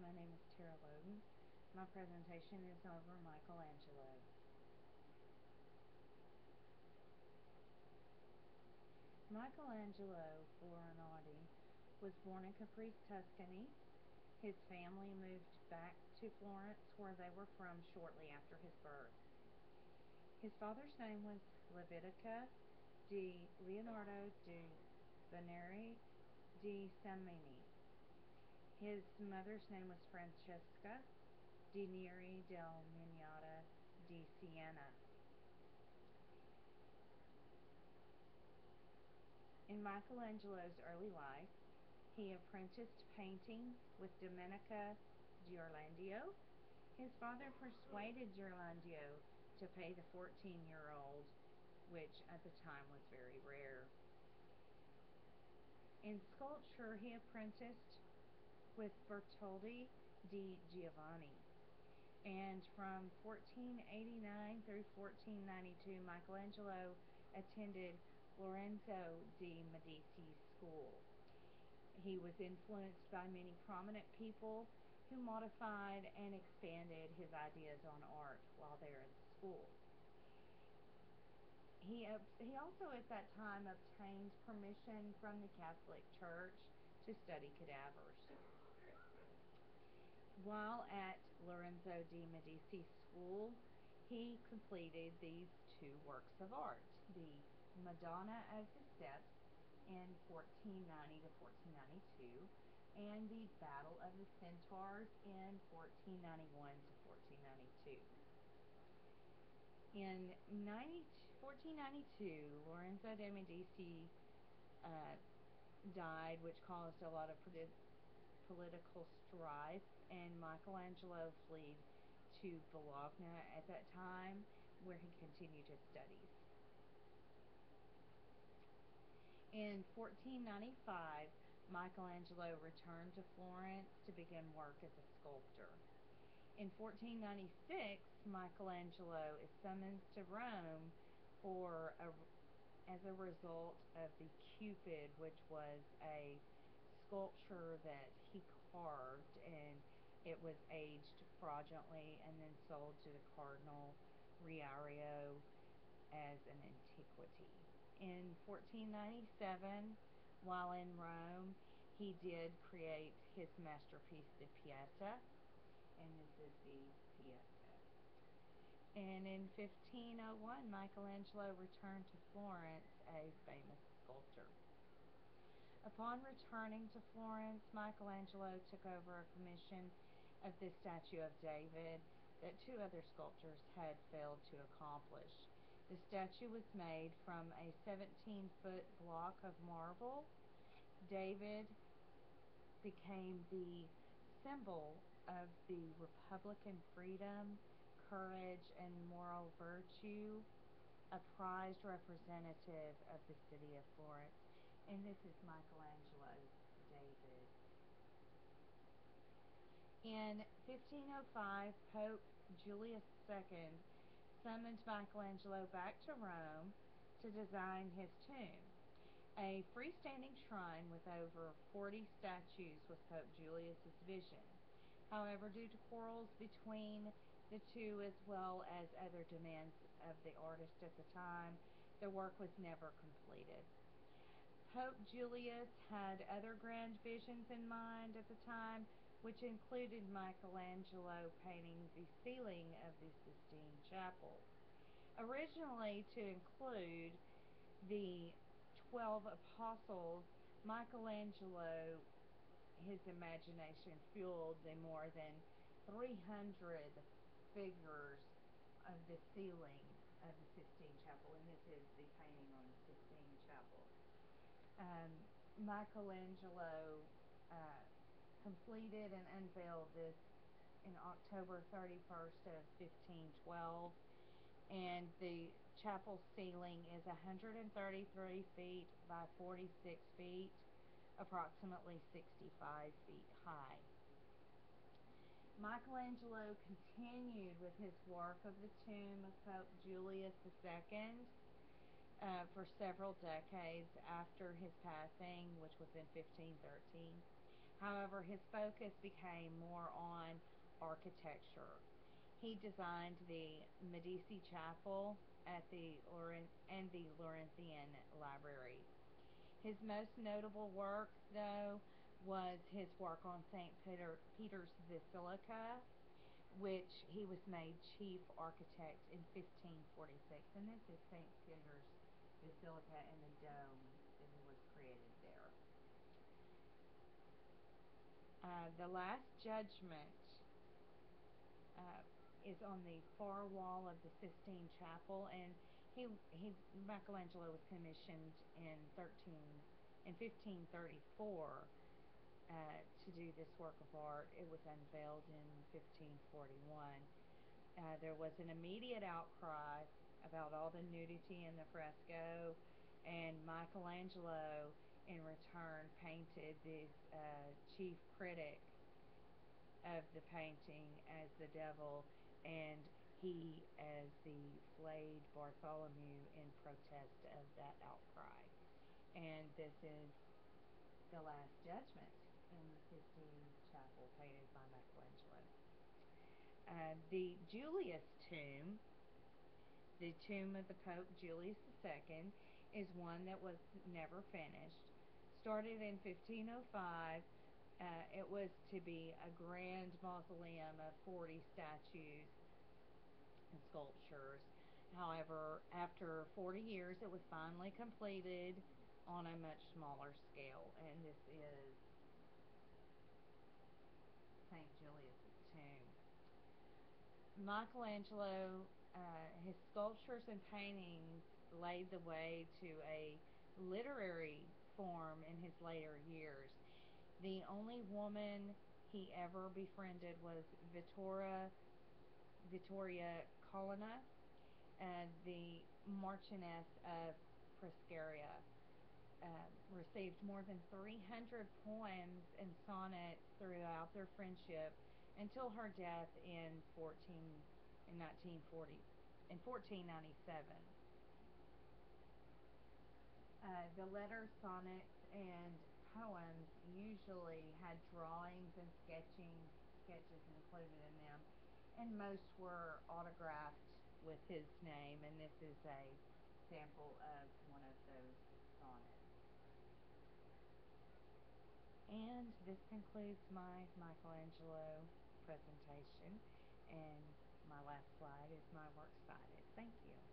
my name is Tara Loden. My presentation is over Michelangelo. Michelangelo Buonarroti was born in Capri, Tuscany. His family moved back to Florence, where they were from, shortly after his birth. His father's name was Levitica di Leonardo di Venere di Samani. His mother's name was Francesca di Neri del Mignata di Siena. In Michelangelo's early life, he apprenticed painting with Domenica Ghirlandaio. His father persuaded Ghirlandaio to pay the 14-year-old, which at the time was very rare. In sculpture, he apprenticed with Bertoldi di Giovanni. And from 1489 through 1492, Michelangelo attended Lorenzo de' Medici's school. He was influenced by many prominent people who modified and expanded his ideas on art while there at the school. He also at that time obtained permission from the Catholic Church to study cadavers. While at Lorenzo de' Medici's school, he completed these two works of art, the Madonna of the Steps in 1490 to 1492, and the Battle of the Centaurs in 1491 to 1492. In 1492, Lorenzo de' Medici died, which caused a lot of political strife, and Michelangelo fled to Bologna at that time, where he continued his studies. In 1495, Michelangelo returned to Florence to begin work as a sculptor. In 1496, Michelangelo is summoned to Rome as a result of the Cupid, which was a sculpture that he carved, and it was aged fraudulently and then sold to the Cardinal Riario as an antiquity. In 1497, while in Rome, he did create his masterpiece, the Pieta, and this is the Pieta. And in 1501, Michelangelo returned to Florence, a famous sculptor. Upon returning to Florence, Michelangelo took over a commission of the statue of David that two other sculptors had failed to accomplish. The statue was made from a 17-foot block of marble. David became the symbol of the Republican freedom, courage, and moral virtue, a prized representative of the city of Florence. And this is Michelangelo's David. In 1505, Pope Julius II summoned Michelangelo back to Rome to design his tomb. A freestanding shrine with over 40 statues was Pope Julius's vision. However, due to quarrels between the two as well as other demands of the artist at the time, the work was never completed. Pope Julius had other grand visions in mind at the time, which included Michelangelo painting the ceiling of the Sistine Chapel. Originally to include the 12 apostles, Michelangelo, his imagination fueled the more than 300 figures of the ceiling of the Sistine Chapel, and this is the painting on the Sistine Chapel. Michelangelo completed and unveiled this in October 31st of 1512, and the chapel ceiling is 133 feet by 46 feet, approximately 65 feet high. Michelangelo continued with his work of the tomb of Pope Julius II for several decades after his passing, which was in 1513. However, his focus became more on architecture. He designed the Medici Chapel at and the Laurentian Library. His most notable work, though, was his work on Peter's Basilica, which he was made chief architect in 1546. And this is St. Peter's Basilica and the dome that was created there. The Last Judgment uh, is on the far wall of the Sistine Chapel, and he Michelangelo was commissioned in 1534 to do this work of art. It was unveiled in 1541. There was an immediate outcry about all the nudity in the fresco, and Michelangelo, in return, painted this chief critic of the painting as the devil, and he as the flayed Bartholomew in protest of that outcry. And this is the Last Judgment in the Sistine Chapel, painted by Michelangelo. The Julius tomb, the tomb of the Pope Julius II, is one that was never finished. Started in 1505, it was to be a grand mausoleum of 40 statues and sculptures. However, after 40 years, it was finally completed on a much smaller scale, and this is St. Julius' tomb. Michelangelo, his sculptures and paintings laid the way to a literary form in his later years. The only woman he ever befriended was Vittoria Colonna, the Marchioness of Pescara. Received more than 300 poems and sonnets throughout their friendship until her death in 1497. The letters, sonnets, and poems usually had drawings and sketches included in them, and most were autographed with his name, and this is a sample of one of those sonnets. And this concludes my Michelangelo presentation, and my last slide is my works cited. Thank you.